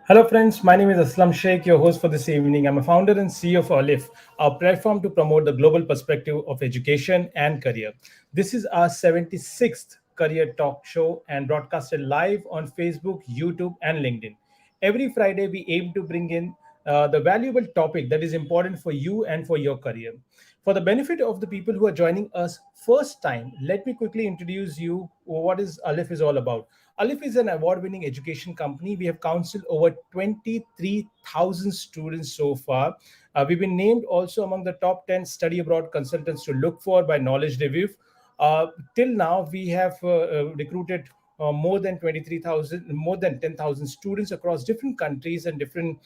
Hello, friends. My name is Aslam Sheikh, your host for this evening. I'm a founder and CEO of Olive, our platform to promote the global perspective of education and career. This is our 76th career talk show and broadcasted live on Facebook, YouTube, and LinkedIn. Every Friday, we aim to bring in the valuable topic that is important for you and for your career. For the benefit of the people who are joining us first time, let me quickly introduce you what is Aleph is all about. Aleph is an award-winning education company. We have counseled over 23,000 students so far. We've been named also among the top 10 study abroad consultants to look for by Knowledge Review. Till now, we have recruited more than 23,000, more than 10,000 students across different countries and different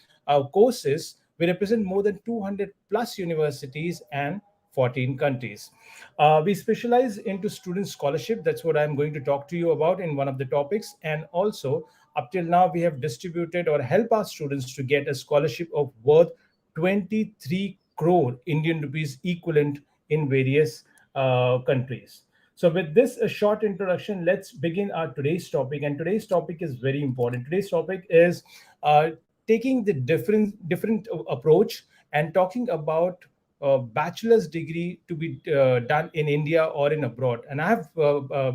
courses. We represent more than 200 plus universities and 14 countries. We specialize into student scholarship. That's what I'm going to talk to you about in one of the topics. And also, up till now, we have distributed or help our students to get a scholarship of worth 23 crore Indian rupees equivalent in various countries. So, with this a short introduction, let's begin our today's topic. And today's topic is very important. Today's topic is taking the different approach and talking about bachelor's degree to be done in India or in abroad. And I have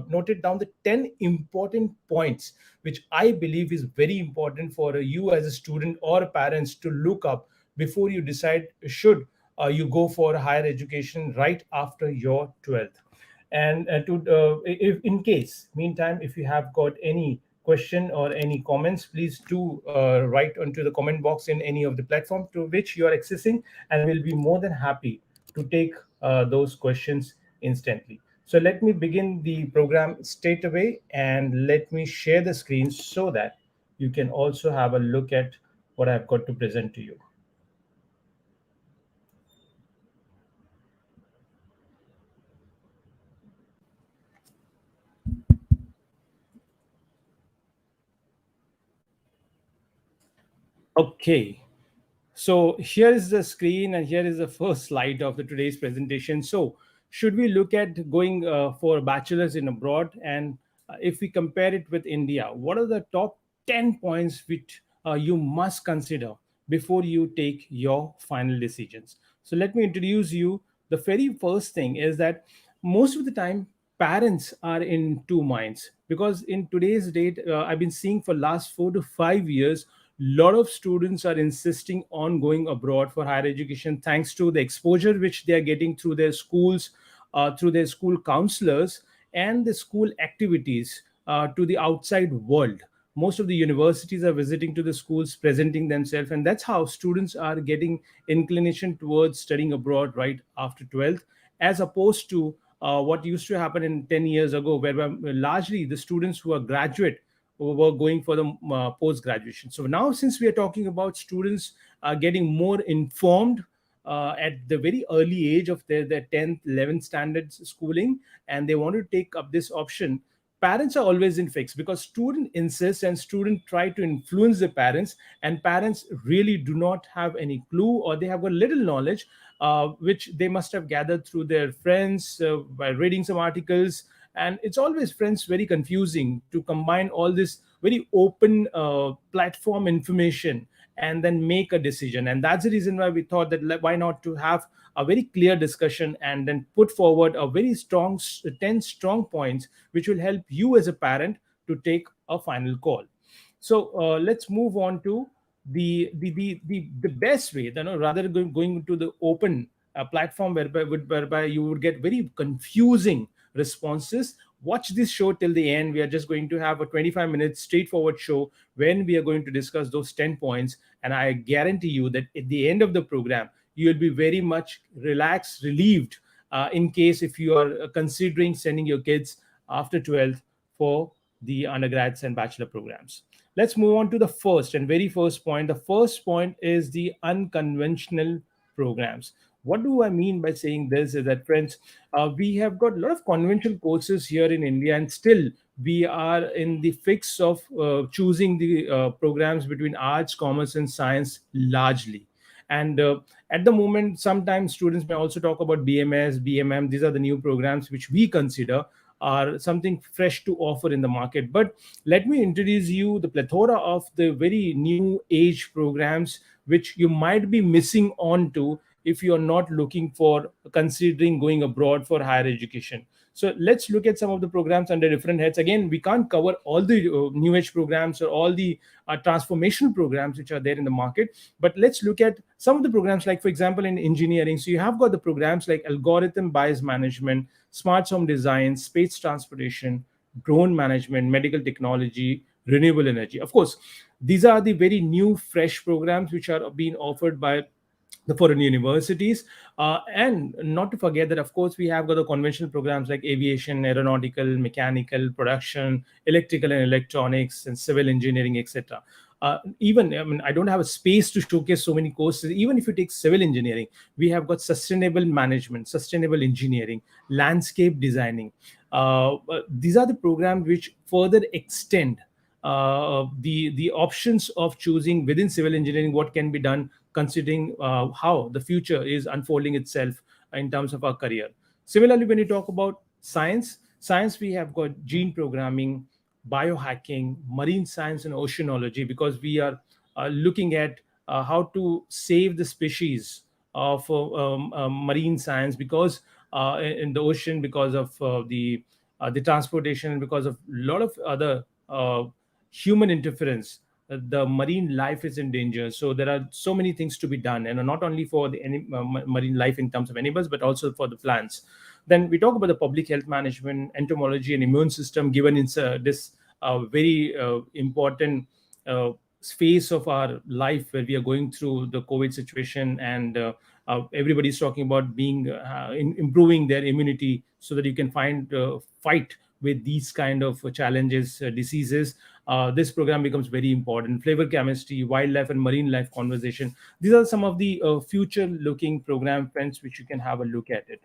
noted down the 10 important points which I believe is very important for you as a student or parents to look up before you decide should you go for higher education right after your 12th. And if in case meantime, if you have got any question or any comments, please do write onto the comment box in any of the platform to which you are accessing, and we'll be more than happy to take those questions instantly. So let me begin the program straight away, and let me share the screen so that you can also have a look at what I've got to present to you. Okay. So here is the screen, and here is the first slide of the today's presentation. So should we look at going for bachelor's in abroad, and if we compare it with India, what are the top 10 points which you must consider before you take your final decisions? So let me introduce you. The very first thing is that most of the time parents are in two minds, because in today's date, I've been seeing for last 4 to 5 years, lot of students are insisting on going abroad for higher education thanks to the exposure which they are getting through their schools, through their school counselors, and the school activities to the outside world. Most of the universities are visiting to the schools, presenting themselves, and that's how students are getting inclination towards studying abroad right after 12th, as opposed to what used to happen in 10 years ago, where largely the students who are graduate who were going for the post graduation. So now, since we are talking about students getting more informed at the very early age of their 10th, 11th standards schooling, and they want to take up this option, parents are always in fix, because student insists and student try to influence the parents, and parents really do not have any clue, or they have got little knowledge which they must have gathered through their friends by reading some articles. And it's always, friends, very confusing to combine all this very open platform information and then make a decision. And that's the reason why we thought that why not to have a very clear discussion and then put forward a very strong 10 strong points which will help you as a parent to take a final call. So let's move on to the best way, rather than going to the open platform whereby you would get very confusing responses. Watch this show till the end. We are just going to have a 25 minutes straightforward show when we are going to discuss those 10 points, and I guarantee you that at the end of the program you will be very much relaxed, relieved, in case if you are considering sending your kids after 12th for the undergrads and bachelor programs. Let's move on to the first and very first point. The first point is the unconventional programs. What do I mean by saying this is that, friends, we have got a lot of conventional courses here in India, and still we are in the fix of choosing the programs between arts, commerce, and science largely. And at the moment, sometimes students may also talk about BMS, BMM. These are the new programs which we consider. are something fresh to offer in the market. But let me introduce you the plethora of the very new age programs which you might be missing on to if you're not looking for considering going abroad for higher education. So let's look at some of the programs under different heads. Again, we can't cover all the new age programs or all the transformational programs which are there in the market, but let's look at some of the programs, like for example in engineering. So you have got the programs like algorithm bias management, smart home design, space transportation, drone management, medical technology, renewable energy. Of course, these are the very new fresh programs which are being offered by the foreign universities. And not to forget that, of course, we have got the conventional programs like aviation, aeronautical, mechanical, production, electrical and electronics, and civil engineering, etc. Even, I mean, I don't have a space to showcase so many courses. Even if you take civil engineering, we have got sustainable management, sustainable engineering, landscape designing. These are the programs which further extend the options of choosing within civil engineering what can be done, considering how the future is unfolding itself in terms of our career. Similarly, when you talk about science, we have got gene programming, biohacking, marine science, and oceanology, because we are looking at how to save the species of marine science, because in the ocean, because of the transportation, and because of a lot of other human interference, the marine life is in danger. So there are so many things to be done, and not only for the marine life in terms of animals, but also for the plants. Then we talk about the public health management, entomology, and immune system, given in this very important uh, phase of our life where we are going through the COVID situation, and everybody's talking about being improving their immunity so that you can fight with these kind of challenges, diseases. This program becomes very important. Flavor chemistry, wildlife and marine life conversation. These are some of the future looking program friends which you can have a look at it.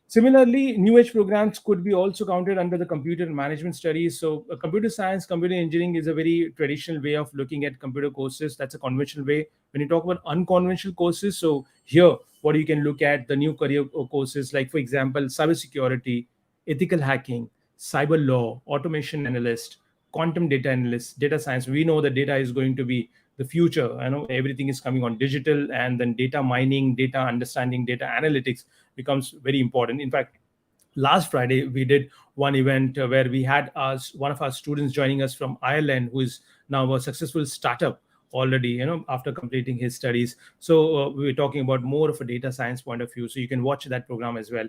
Similarly, new age programs could be also counted under the computer management studies. So, computer science, computer engineering is a very traditional way of looking at computer courses. That's a conventional way. When you talk about unconventional courses, so here, what you can look at the new career courses, like for example, cybersecurity, ethical hacking, cyber law, automation analyst, quantum data analyst, data science. We know that data is going to be the future. I know everything is coming on digital, and then data mining, data understanding, data analytics becomes very important. In fact, last Friday we did one event where we had one of our students joining us from Ireland, who is now a successful startup already, after completing his studies. So we were talking about more of a data science point of view, so you can watch that program as well.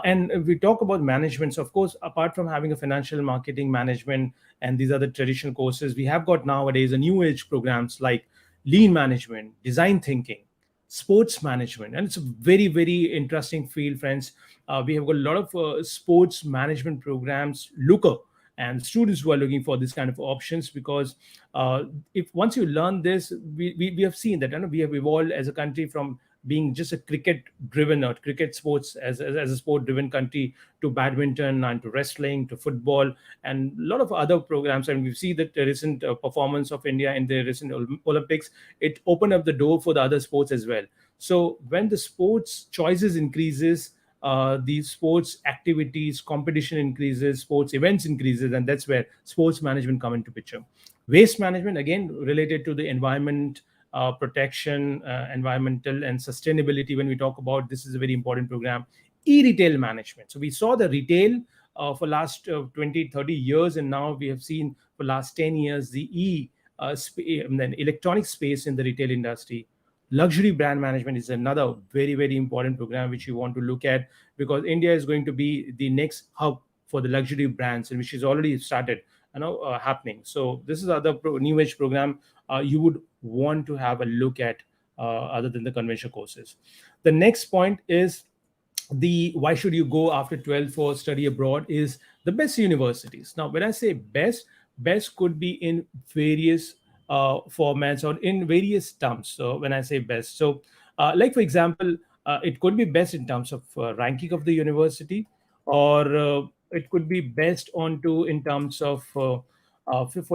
And we talk about management. So of course, apart from having a financial marketing management and these other traditional courses, we have got nowadays a new age programs like lean management, design thinking, sports management. And it's a very very interesting field, friends. We have got a lot of sports management programs, looker, and students who are looking for this kind of options, because if once you learn this, we have seen that, we have evolved as a country from being just a cricket driven, or cricket sports as a sport driven country, to badminton and to wrestling to football and a lot of other programs. And we see that the recent performance of India in the recent Olympics, it opened up the door for the other sports as well. So when the sports choices increases, the sports activities competition increases, sports events increases, and that's where sports management come into picture. Waste management, again related to the environment, protection, environmental and sustainability. When we talk about this, is a very important program. E-retail management. So we saw the retail for last 20 30 years, and now we have seen for last 10 years the and then electronic space in the retail industry. Luxury brand management is another very very important program which you want to look at, because India is going to be the next hub for the luxury brands, and which is already started happening. So this is other new age program you would want to have a look at, other than the conventional courses. The next point is the why should you go after 12 for study abroad is the best universities. Now when I say best could be in various formats or in various terms. So when I say best, so like for example, it could be best in terms of ranking of the university, or it could be best onto in terms of for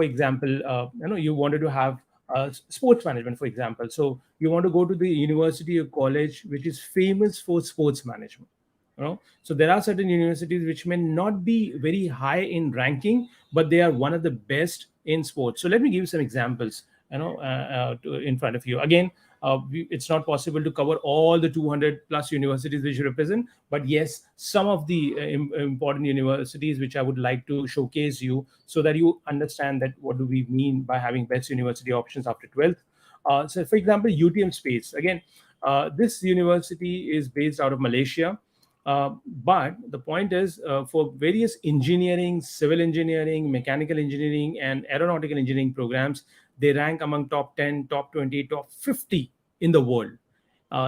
example, you wanted to have sports management, for example. So you want to go to the university or college which is famous for sports management. So there are certain universities which may not be very high in ranking, but they are one of the best in sports. So let me give you some examples, in front of you. Again, it's not possible to cover all the 200 plus universities which represent, but yes, some of the important universities which I would like to showcase you, so that you understand that what do we mean by having best university options after 12th. So for example, UTM Space, again, this university is based out of Malaysia. But the point is, for various engineering, civil engineering, mechanical engineering, and aeronautical engineering programs, they rank among top 10, top 20, top 50 in the world.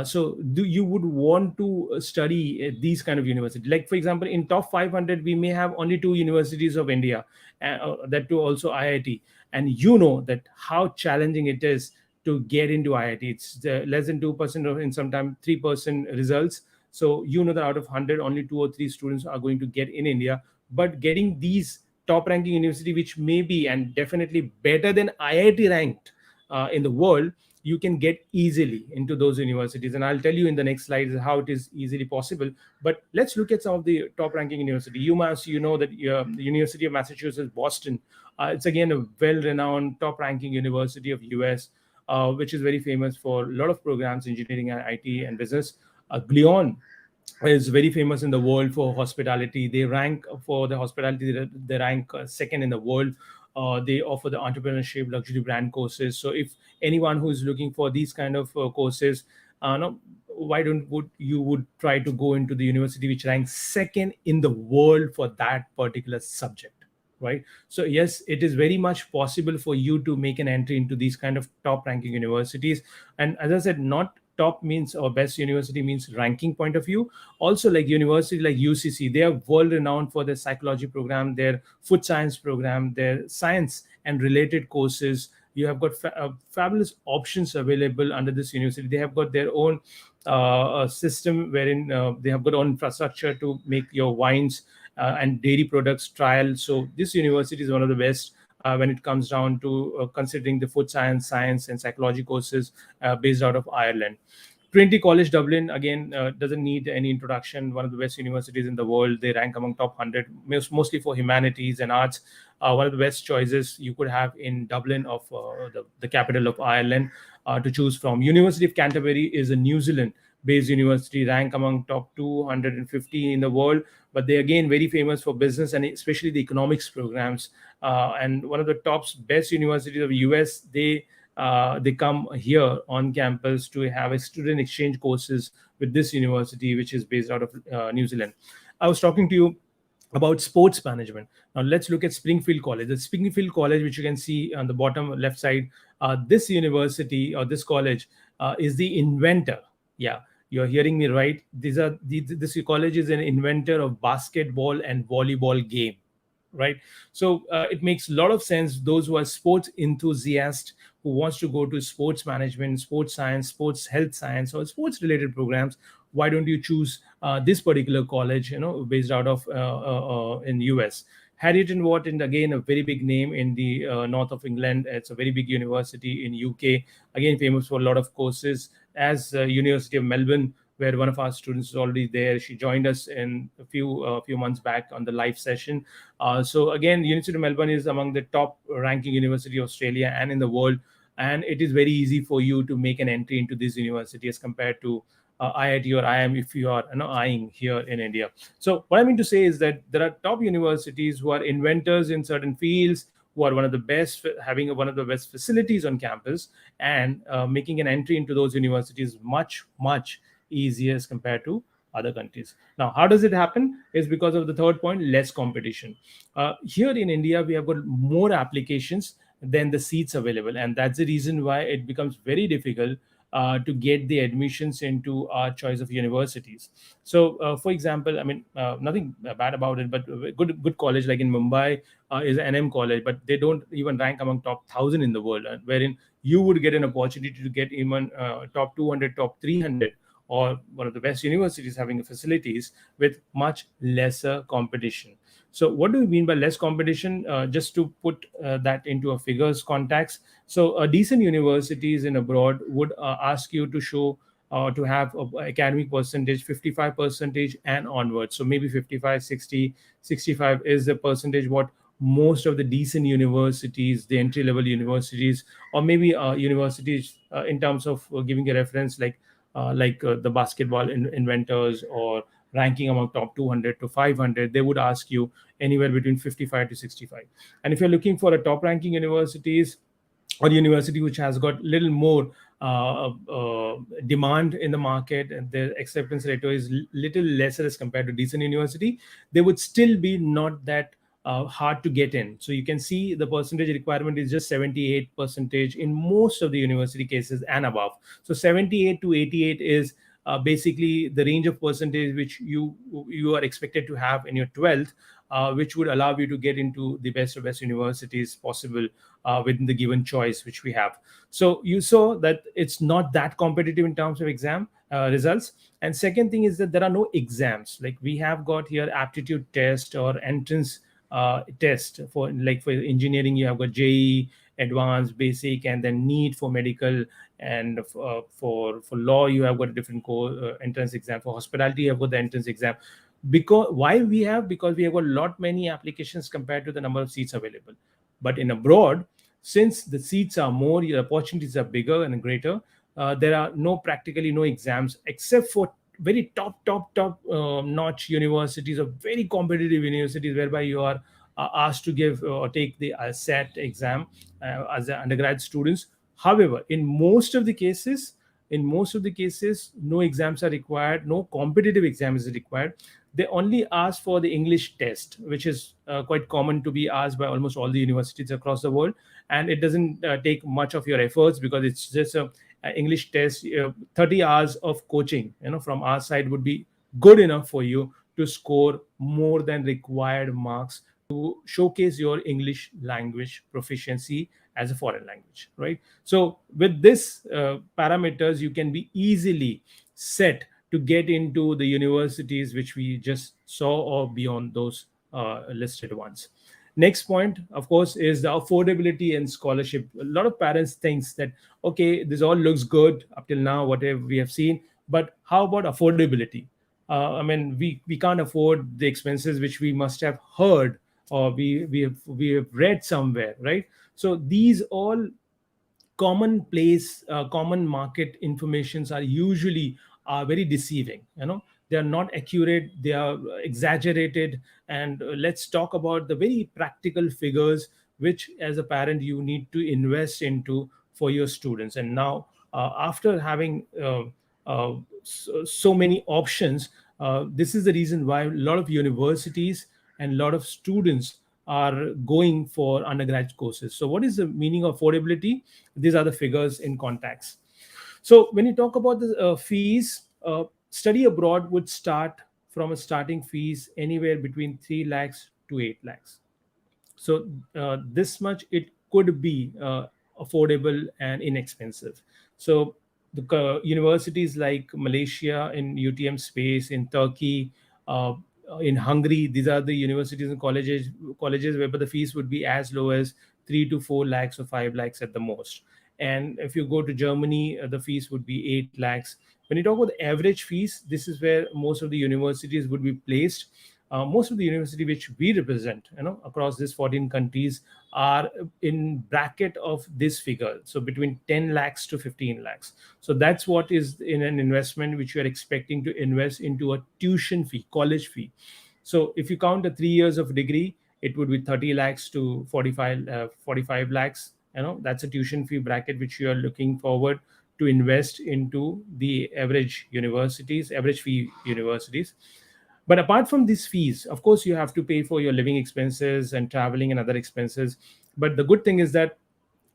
So do you would want to study these kind of universities? Like for example, in top 500, we may have only two universities of India, that too also IIT. And you know that how challenging it is to get into IIT. It's less than 2% or in sometimes 3% results. So you know that out of 100, only two or three students are going to get in India. But getting these top ranking university, which may be and definitely better than IIT ranked in the world, you can get easily into those universities. And I'll tell you in the next slide how it is easily possible. But let's look at some of the top ranking university. UMass, you know that the University of Massachusetts Boston, it's again a well renowned top ranking university of US, which is very famous for a lot of programs, engineering and IT and business. Glion is very famous in the world for hospitality. They rank for the hospitality, they rank second in the world. They offer the entrepreneurship, luxury brand courses. So if anyone who is looking for these kind of courses, no, why don't would you would try to go into the university which ranks second in the world for that particular subject, right? So yes, it is very much possible for you to make an entry into these kind of top ranking universities. And as I said, not top means or best university means ranking point of view. Also, like university like UCC, they are world renowned for their psychology program, their food science program, their science and related courses. You have got fabulous options available under this university. They have got their own system wherein they have got own infrastructure to make your wines and dairy products trial. So this university is one of the best when it comes down to considering the food science, science, and psychology courses based out of Ireland. Trinity College Dublin, again, doesn't need any introduction. One of the best universities in the world. They rank among top 100, mostly for humanities and arts. One of the best choices you could have in Dublin, of the capital of Ireland, to choose from. University of Canterbury is a New Zealand-based university, rank among top 250 in the world. But they again very famous for business and especially the economics programs. And one of the top best universities of the US. They come here on campus to have a student exchange courses with this university, which is based out of New Zealand. I was talking to you about sports management. Now let's look at Springfield College. The Springfield College, which you can see on the bottom left side, this university or this college is the inventor. Yeah, you're hearing me right. This college is an inventor of basketball and volleyball game, right? So it makes a lot of sense. Those who are sports enthusiasts who wants to go to sports management, sports science, sports health science, or sports related programs, why don't you choose this particular college, based out of in US? Harriet and Watt, and again a very big name in the north of England. It's a very big university in UK, again famous for a lot of courses. As University of Melbourne, where one of our students is already there. She joined us in a few months back on the live session. So again, University of Melbourne is among the top ranking university of Australia and in the world, and it is very easy for you to make an entry into this university as compared to IIT or IIM if you are eyeing here in India. So what I mean to say is that there are top universities who are inventors in certain fields, who are one of the best, having one of the best facilities on campus, and making an entry into those universities much easier as compared to other countries. Now, how does it happen? Is because of the third point, less competition. Here in India, we have got more applications than the seats available, and that's the reason why it becomes very difficult to get the admissions into our choice of universities. So, for example, I mean, nothing bad about it, but good college like in Mumbai is an NM college, but they don't even rank among top 1,000 in the world, wherein you would get an opportunity to get even top 200, top 300, or one of the best universities having facilities with much lesser competition. So what do we mean by less competition? Just to put that into a figures context. So decent universities in abroad would ask you to show to have a academic percentage 55 percentage and onwards. So maybe 55, 60, 65 is the percentage what most of the decent universities, the entry level universities, or maybe universities, in terms of giving a reference, like the basketball inventors, or ranking among top 200 to 500, they would ask you anywhere between 55 to 65. And if you're looking for a top ranking universities, or university which has got little more demand in the market, and their acceptance rate is little lesser as compared to decent university, they would still be not that hard to get in. So you can see the percentage requirement is just 78 percentage in most of the university cases and above. So 78 to 88 is basically the range of percentage which you are expected to have in your 12th, which would allow you to get into the best of best universities possible within the given choice which we have. So you saw that it's not that competitive in terms of exam results. And second thing is that there are no exams. Like we have got here aptitude test or entrance test. For like for engineering, you have got JE, advanced, basic, and then NEET for medical. And for law, you have got a different entrance exam. For hospitality, you have got the entrance exam. Because why we have, because we have got lot many applications compared to the number of seats available. But in abroad, since the seats are more, your opportunities are bigger and greater, there are practically no exams except for very top notch universities, or very competitive universities, whereby you are asked to give or take the SAT exam as an undergrad students. However, in most of the cases, no exams are required, no competitive exam is required. They only ask for the English test, which is quite common to be asked by almost all the universities across the world. And it doesn't take much of your efforts, because it's just a English test. 30 hours of coaching, from our side would be good enough for you to score more than required marks to showcase your English language proficiency as a foreign language, right? So with this parameters, you can be easily set to get into the universities which we just saw, or beyond those listed ones. Next point, of course, is the affordability and scholarship. A lot of parents thinks that, okay, this all looks good up till now, whatever we have seen, but how about affordability? I mean, we can't afford the expenses which we must have heard, or we have read somewhere, right? So these all commonplace common market informations are usually very deceiving. They are not accurate, they are exaggerated. And let's talk about the very practical figures which, as a parent, you need to invest into for your students. And now, after having so many options, this is the reason why a lot of universities and a lot of students are going for undergrad courses. So what is the meaning of affordability? These are the figures in context. So when you talk about the fees, study abroad would start from a starting fees anywhere between 3 lakhs to 8 lakhs. So this much it could be affordable and inexpensive. So the universities like Malaysia, in UTM space, in Turkey, uh, in Hungary, these are the universities and colleges where the fees would be as low as 3 to 4 lakhs or 5 lakhs at the most. And if you go to Germany, the fees would be 8 lakhs. When you talk about the average fees, this is where most of the universities would be placed. Most of the university which we represent, across these 14 countries, are in bracket of this figure, so between 10 lakhs to 15 lakhs. So that's what is in an investment which you are expecting to invest into a tuition fee, college fee. So if you count the 3 years of degree, it would be 30 lakhs to 45 lakhs. That's a tuition fee bracket which you are looking forward to invest into the average fee universities. But apart from these fees, of course, you have to pay for your living expenses and traveling and other expenses. But the good thing is that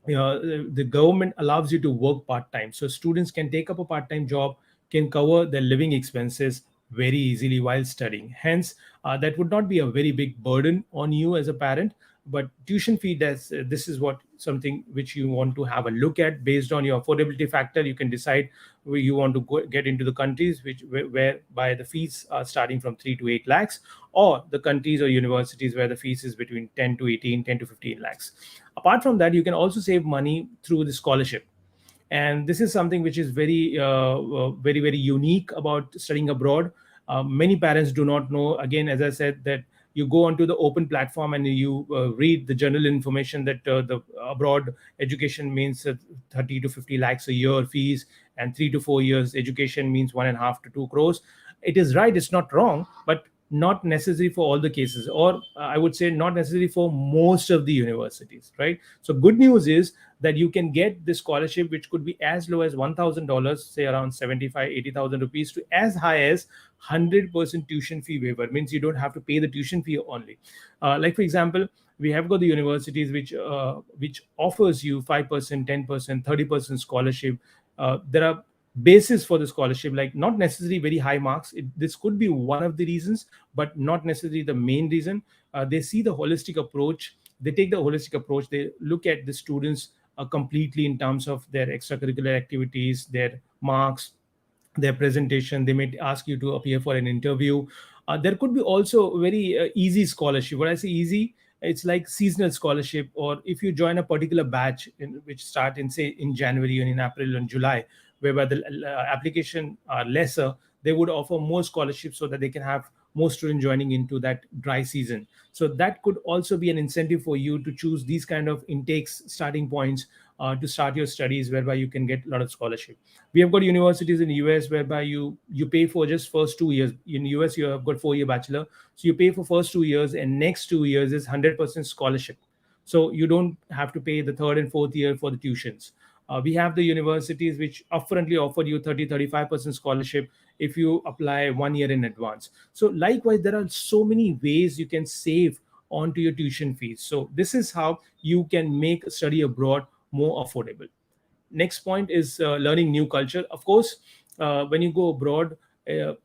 the government allows you to work part-time, so students can take up a part-time job, can cover their living expenses very easily while studying. Hence, that would not be a very big burden on you as a parent. But tuition fee, this is what something which you want to have a look at. Based on your affordability factor, you can decide where you want to get into the countries whereby the fees are starting from 3 to 8 lakhs, or the countries or universities where the fees is between 10 to 15 lakhs. Apart from that, you can also save money through the scholarship. And this is something which is very unique about studying abroad. Many parents do not know, again, as I said, that you go onto the open platform and you read the general information that the abroad education means 30 to 50 lakhs a year fees, and 3 to 4 years education means 1.5 to 2 crores. It is right, it's not wrong, but not necessary for all the cases, or I would say not necessary for most of the universities, right? So good news is that you can get this scholarship, which could be as low as $1,000, say around 75, 80,000 rupees, to as high as 100% tuition fee waiver. Means you don't have to pay the tuition fee only. Like for example, we have got the universities which offers you 5%, 10%, 30% scholarship. There are basis for the scholarship, like not necessarily very high marks. This could be one of the reasons, but not necessarily the main reason. They see the holistic approach. They take the holistic approach. They look at the students completely in terms of their extracurricular activities, their marks, their presentation. They may ask you to appear for an interview. There could be also very easy scholarship. When I say easy, it's like seasonal scholarship, or if you join a particular batch which start in, say, in January and in April and July, whereby the application are lesser, they would offer more scholarships so that they can have more students joining into that dry season. So that could also be an incentive for you to choose these kind of intakes starting points to start your studies, whereby you can get a lot of scholarship. We have got universities in US whereby you pay for just first 2 years. In US you have got 4 year bachelor, so you pay for first 2 years, and next 2 years is 100% scholarship. So you don't have to pay the third and fourth year for the tuitions. We have the universities which upfrontly offer you 30-35% scholarship if you apply 1 year in advance. So likewise, there are so many ways you can save onto your tuition fees. So this is how you can make study abroad more affordable. Next point is learning new culture. Of course, when you go abroad,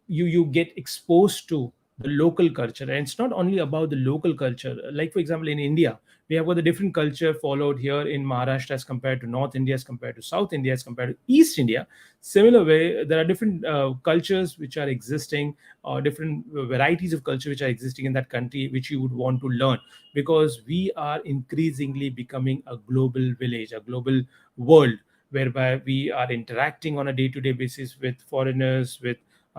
you get exposed to the local culture, and it's not only about the local culture. Like for example, in India, we have got the different culture followed here in Maharashtra as compared to North India, as compared to South India, as compared to East India. Similar way, there are different cultures which are existing, or different varieties of culture which are existing in that country, which you would want to learn, because we are increasingly becoming a global village, a global world, whereby we are interacting on a day-to-day basis with foreigners, with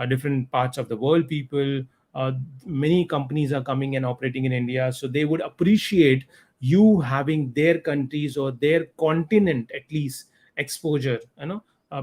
different parts of the world people. uh, Many companies are coming and operating in India, so they would appreciate you having their countries or their continent at least exposure,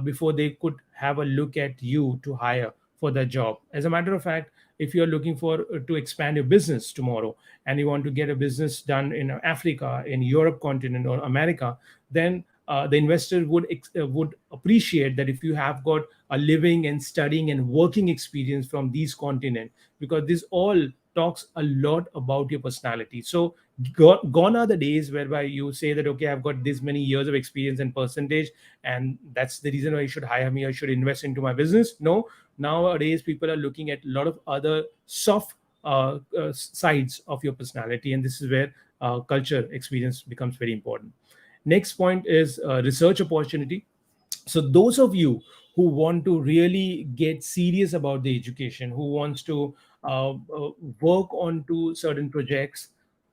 before they could have a look at you to hire for the job. As a matter of fact, if you're looking for to expand your business tomorrow, and you want to get a business done in Africa, in Europe continent, or America, then the investor would appreciate that if you have got a living and studying and working experience from these continent, because this all talks a lot about your personality. So gone are the days whereby you say that, okay, I've got this many years of experience and percentage, and that's the reason why you should hire me or should invest into my business. No, nowadays people are looking at a lot of other soft sides of your personality, and this is where culture experience becomes very important. Next point is research opportunity. So those of you who want to really get serious about the education, who wants to work on to certain projects,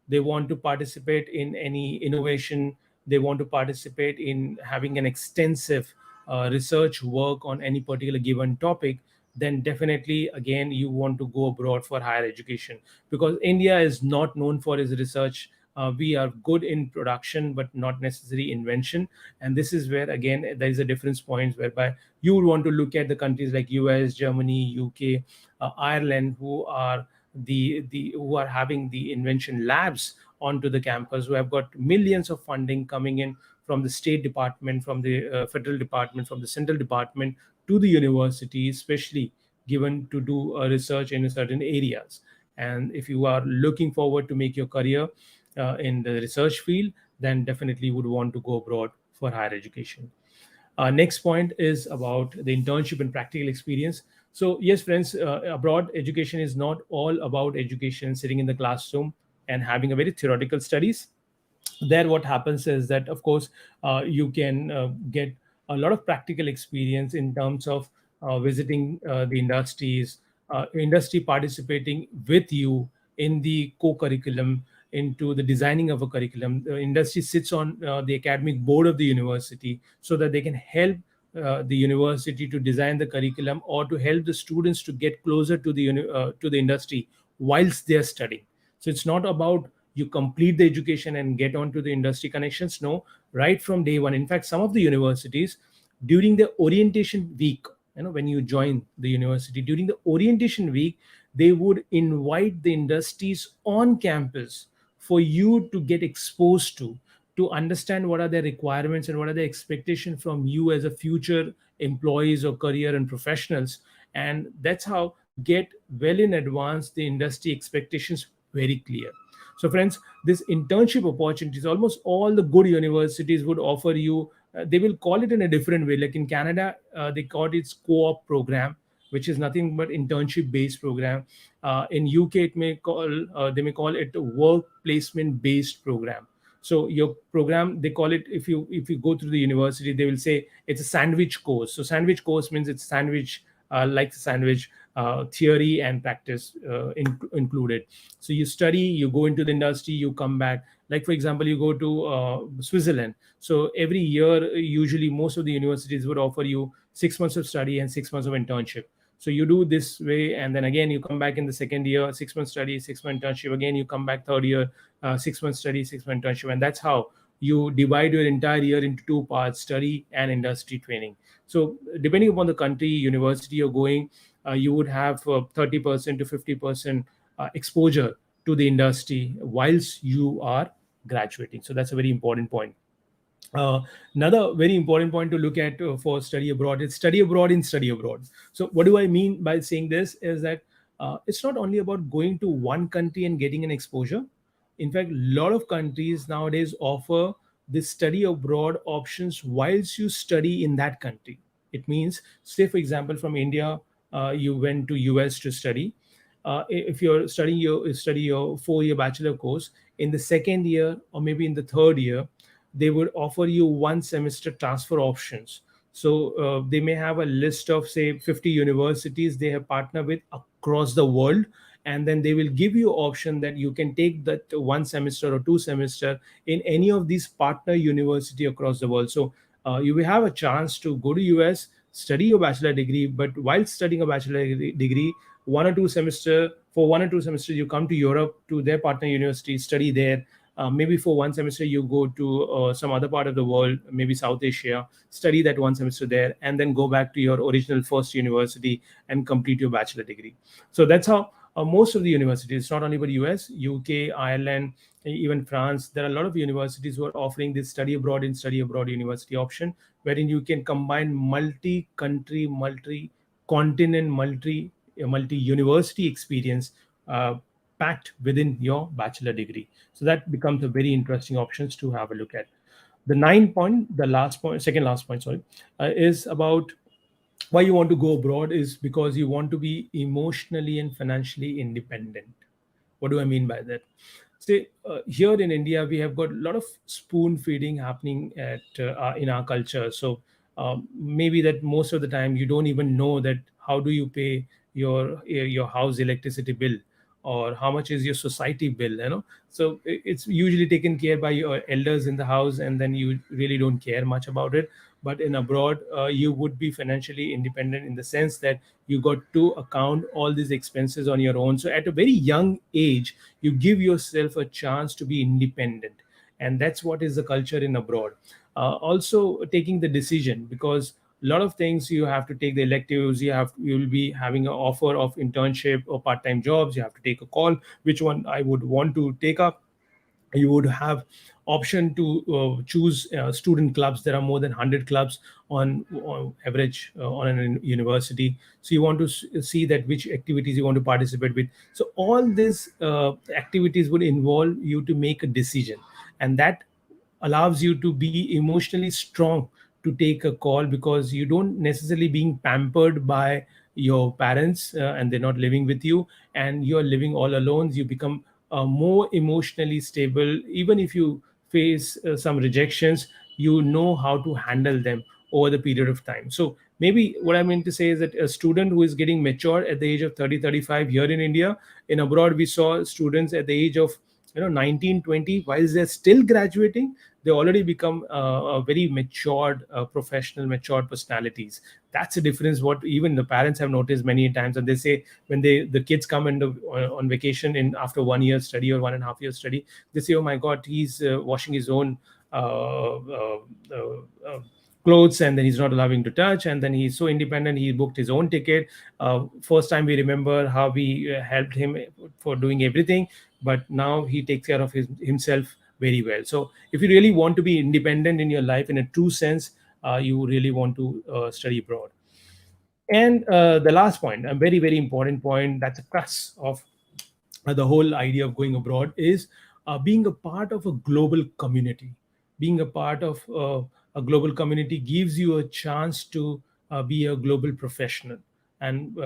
they want to participate in any innovation, they want to participate in having an extensive research work on any particular given topic, then definitely again you want to go abroad for higher education, because India is not known for its research. We are good in production but not necessary invention, and this is where again there is a difference points whereby you would want to look at the countries like US, Germany, UK, Ireland, who are the who are having the invention labs onto the campus, who have got millions of funding coming in from the state department, from the federal department, from the central department to the university, especially given to do research in certain areas. And if you are looking forward to make your career in the research field, then definitely would want to go abroad for higher education. Next point is about the internship and practical experience. So yes, friends, abroad education is not all about education sitting in the classroom and having a very theoretical studies. There what happens is that, of course, you can get a lot of practical experience in terms of visiting the industries, industry participating with you in the co-curriculum, into the designing of a curriculum. The industry sits on the academic board of the university so that they can help the university to design the curriculum or to help the students to get closer to to the industry whilst they are studying. So it's not about you complete the education and get on to the industry connections. No, right from day one. In fact, some of the universities, during the orientation week, when you join the university, during the orientation week, they would invite the industries on campus for you to get exposed to understand what are their requirements and what are the expectations from you as a future employees or career and professionals. And that's how get well in advance the industry expectations very clear. So friends, this internship opportunities, almost all the good universities would offer you. They will call it in a different way. Like in Canada, they call it co-op program, which is nothing but internship based program. In UK, they may call it a work placement based program. So your program, they call it, if you go through the university, they will say it's a sandwich course. So sandwich course means it's sandwich, like sandwich, theory and practice included. So you study, you go into the industry, you come back. Like for example, you go to Switzerland. So every year, usually most of the universities would offer you 6 months of study and 6 months of internship. So you do this way, and then again you come back in the second year, 6 months study, 6 month internship. Again you come back third year, 6 months study, 6 month internship, and that's how you divide your entire year into two parts: study and industry training. So depending upon the country, university you're going, you would have 30% to 50% exposure to the industry whilst you are graduating. So that's a very important point. uh, Another very important point to look at for study abroad is study abroad in study abroad. So, what do I mean by saying this is that it's not only about going to one country and getting an exposure. In fact, a lot of countries nowadays offer this study abroad options whilst you study in that country. It means, say, for example, from India, you went to US to study. If you're study your 4 year bachelor course, in the second year or maybe in the third year, they would offer you one semester transfer options. So they may have a list of say 50 universities they have partnered with across the world, and then they will give you option that you can take that one semester or two semester in any of these partner university across the world. So you will have a chance to go to US, study your bachelor degree, but while studying a bachelor degree, 1 or 2 semesters you come to Europe to their partner university, study there. Maybe for one semester you go to some other part of the world, maybe South Asia, study that one semester there, and then go back to your original first university and complete your bachelor degree. So that's how most of the universities, not only but US, UK, Ireland, even France, there are a lot of universities who are offering this study abroad in study abroad university option, wherein you can combine multi-country, multi-continent, multi-university experience uh, packed within your bachelor degree. So that becomes a very interesting options to have a look at. The nine point, the last point, second last point, sorry, is about why you want to go abroad is because you want to be emotionally and financially independent. What do I mean by that? Say, here in India, we have got a lot of spoon feeding happening in our culture. So maybe that most of the time you don't even know that how do you pay your house electricity bill, or how much is your society bill. So it's usually taken care by your elders in the house, and then you really don't care much about it. But in abroad, you would be financially independent in the sense that you got to account all these expenses on your own. So at a very young age, you give yourself a chance to be independent, and that's what is the culture in abroad. Also taking the decision, because a lot of things you have to take the electives, you will be having an offer of internship or part-time jobs, you have to take a call which one I would want to take up. You would have option to choose student clubs. There are more than 100 clubs on average on a university. So you want to see that which activities you want to participate with. So all these activities would involve you to make a decision, and that allows you to be emotionally strong to take a call, because you don't necessarily being pampered by your parents, and they're not living with you, and you're living all alone. You become more emotionally stable. Even if you face some rejections, you know how to handle them over the period of time. So maybe what I mean to say is that a student who is getting mature at the age of 30, 35 here in India, in abroad we saw students at the age of 19, 20, while they're still graduating, they already become a very matured professional, matured personalities. That's the difference what even the parents have noticed many times. And they say when the kids come into on vacation in after 1 year study or 1.5 year study, they say, oh my god, he's washing his own clothes, and then he's not allowing to touch, and then he's so independent, he booked his own ticket. First time we remember how we helped him for doing everything, but now he takes care of himself very well. So if you really want to be independent in your life in a true sense, you really want to study abroad. And the last point, a very very important point, that's the crux of the whole idea of going abroad, is being a part of a global community. Being a part of a global community gives you a chance to be a global professional and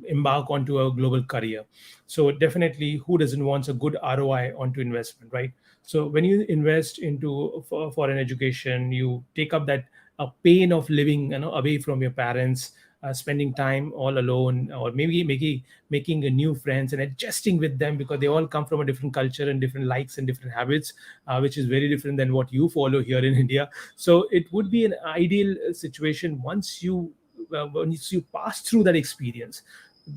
embark onto a global career. So definitely, who doesn't want a good ROI onto investment, right? So when you invest into foreign education, you take up that pain of living, away from your parents, spending time all alone, or maybe making a new friends and adjusting with them, because they all come from a different culture and different likes and different habits, which is very different than what you follow here in India. So it would be an ideal situation once you pass through that experience.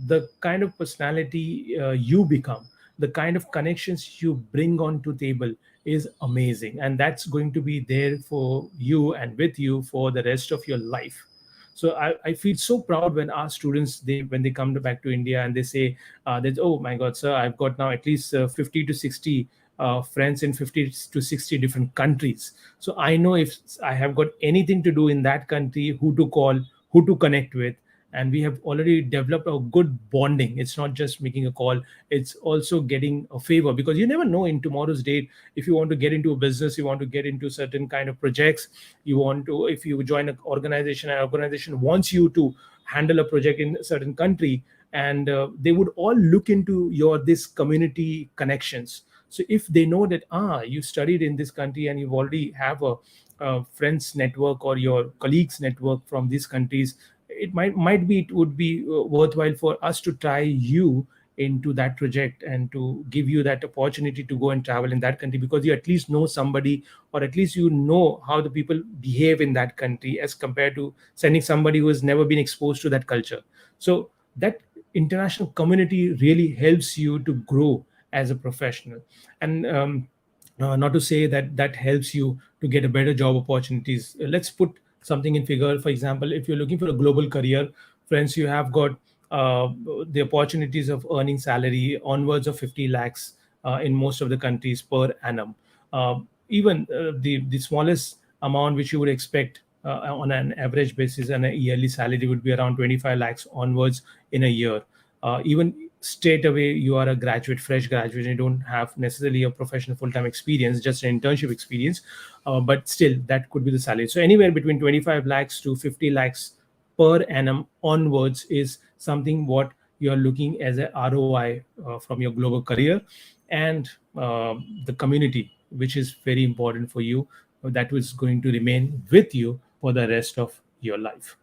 The kind of personality you become, the kind of connections you bring onto table is amazing, and that's going to be there for you and with you for the rest of your life. So I feel so proud when our students, when they come back to India and they say that, oh my god sir, I've got now at least 50 to 60 friends in 50 to 60 different countries. So I know if I have got anything to do in that country, who to call, who to connect with. And we have already developed a good bonding. It's not just making a call, it's also getting a favor, because you never know in tomorrow's date, if you want to get into a business, you want to get into certain kind of projects, you want to, if you join an organization wants you to handle a project in a certain country, and they would all look into your this community connections. So if they know that you studied in this country and you already have a friends network or your colleagues network from these countries, it would be worthwhile for us to try you into that project and to give you that opportunity to go and travel in that country, because you at least know somebody, or at least you know how the people behave in that country, as compared to sending somebody who has never been exposed to that culture. So that international community really helps you to grow as a professional. And not to say that that helps you to get a better job opportunities. Let's put something in figure. For example, if you're looking for a global career, friends, you have got uh, the opportunities of earning salary onwards of 50 lakhs in most of the countries per annum. Even the smallest amount which you would expect on an average basis and a yearly salary would be around 25 lakhs onwards in a year. Even straight away you are a graduate, fresh graduate, and you don't have necessarily a professional full-time experience, just an internship experience, but still that could be the salary. So anywhere between 25 lakhs to 50 lakhs per annum onwards is something what you are looking as a ROI from your global career. And the community, which is very important for you, that is going to remain with you for the rest of your life.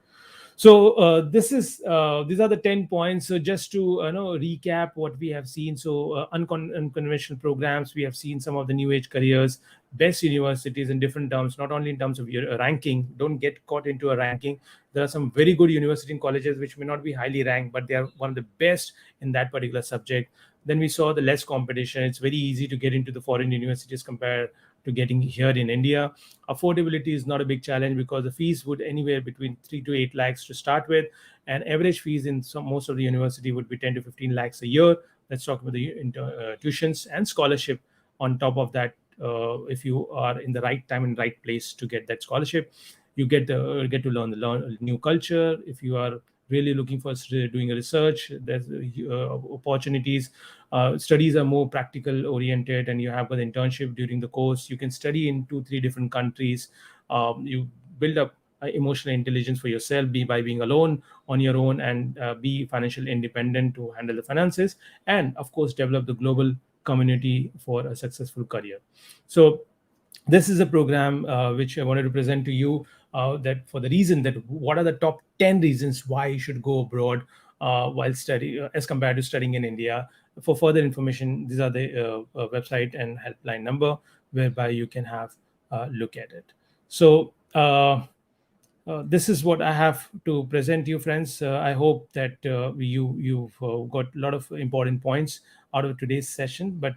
So these are the 10 points. So just to recap what we have seen. So unconventional programs, we have seen some of the new age careers, best universities in different terms, not only in terms of your ranking. Don't get caught into a ranking. There are some very good university and colleges which may not be highly ranked, but they are one of the best in that particular subject. Then we saw the less competition. It's very easy to get into the foreign universities compared to getting here in India. Affordability is not a big challenge, because the fees would anywhere between 3 to 8 lakhs to start with, and average fees in most of the university would be 10 to 15 lakhs a year. Let's talk about the tuitions and scholarship on top of that. If you are in the right time and right place to get that scholarship, you get to learn new culture. If you are really looking for doing a research, there's opportunities. Studies are more practical oriented, and you have an internship during the course. You can study in 2 3 different countries. You build up emotional intelligence for yourself, be by being alone on your own, and be financially independent to handle the finances, and of course develop the global community for a successful career. So this is a program which I wanted to present to you, that for the reason that what are the top 10 reasons why you should go abroad while study as compared to studying in India. For further information, these are the website and helpline number whereby you can have a look at it. So this is what I have to present you, friends. I hope that you've got a lot of important points out of today's session. But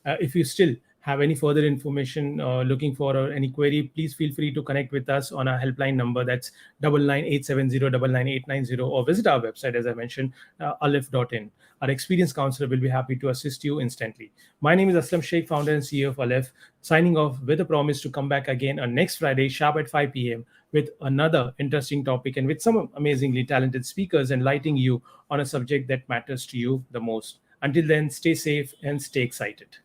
if you still have any further information looking for, or any query, please feel free to connect with us on our helpline number. That's 9987099890, or visit our website, as I mentioned, aleph.in. Our experienced counselor will be happy to assist you instantly. My name is Aslam Sheikh, founder and CEO of Aleph, signing off with a promise to come back again on next Friday, sharp at 5 p.m., with another interesting topic and with some amazingly talented speakers, enlightening you on a subject that matters to you the most. Until then, stay safe and stay excited.